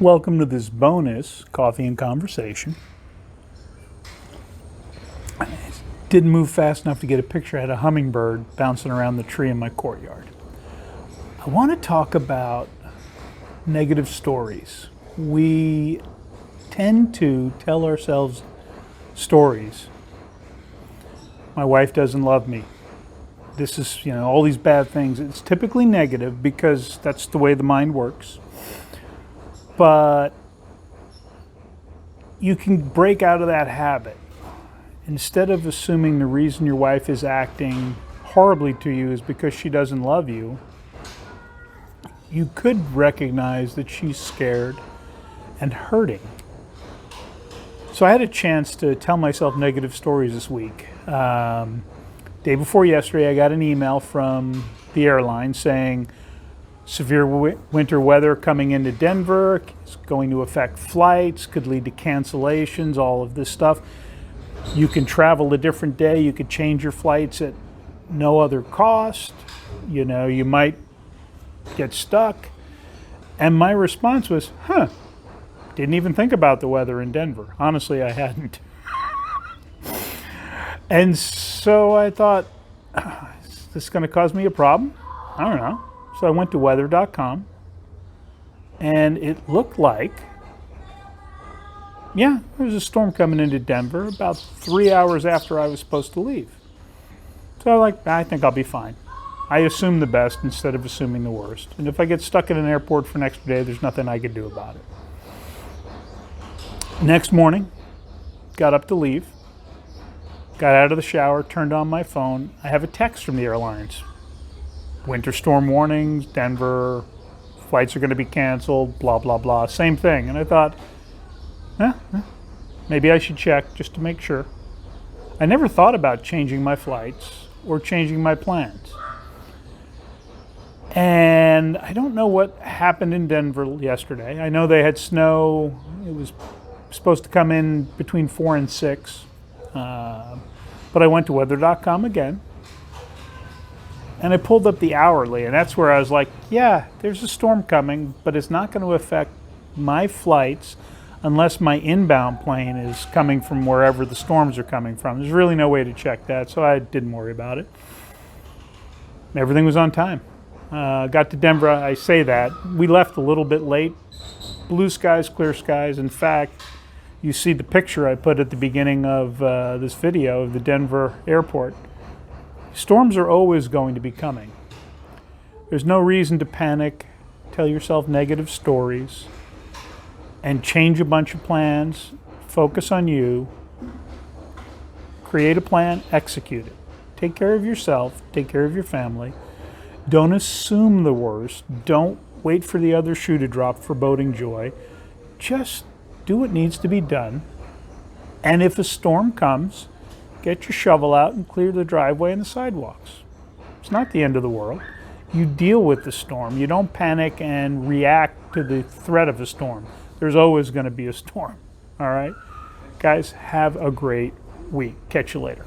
Welcome to this bonus coffee and conversation. Didn't move fast enough to get a picture. I had a hummingbird bouncing around the tree in my courtyard. I want to talk about negative stories. We tend to tell ourselves stories. My wife doesn't love me. This is, all these bad things. It's typically negative because that's the way the mind works. But you can break out of that habit. Instead of assuming the reason your wife is acting horribly to you is because she doesn't love you, you could recognize that she's scared and hurting. So I had a chance to tell myself negative stories this week. Day before yesterday, I got an email from the airline saying, severe winter weather coming into Denver, it's going to affect flights, could lead to cancellations, all of this stuff. You can travel a different day, you could change your flights at no other cost, you might get stuck. And my response was, didn't even think about the weather in Denver. Honestly, I hadn't. And so I thought, is this going to cause me a problem? I don't know. So I went to weather.com, and it looked like, there was a storm coming into Denver about 3 hours after I was supposed to leave. So I think I'll be fine. I assume the best instead of assuming the worst. And if I get stuck at an airport for an extra day, there's nothing I can do about it. Next morning, got up to leave, got out of the shower, turned on my phone. I have a text from the airlines. Winter storm warnings, Denver, flights are going to be canceled, blah, blah, blah. Same thing. And I thought, maybe I should check just to make sure. I never thought about changing my flights or changing my plans. And I don't know what happened in Denver yesterday. I know they had snow. It was supposed to come in between 4 and 6. But I went to weather.com again. And I pulled up the hourly, and that's where I was like, there's a storm coming, but it's not going to affect my flights unless my inbound plane is coming from wherever the storms are coming from. There's really no way to check that, so I didn't worry about it. Everything was on time. Got to Denver, I say that. We left a little bit late. Blue skies, clear skies. In fact, you see the picture I put at the beginning of this video of the Denver airport. Storms are always going to be coming. There's no reason to panic, tell yourself negative stories, and change a bunch of plans. Focus on you. Create a plan, execute it. Take care of yourself, take care of your family. Don't assume the worst. Don't wait for the other shoe to drop for boding joy. Just do what needs to be done. And if a storm comes, get your shovel out and clear the driveway and the sidewalks. It's not the end of the world. You deal with the storm. You don't panic and react to the threat of a storm. There's always going to be a storm. All right? Guys, have a great week. Catch you later.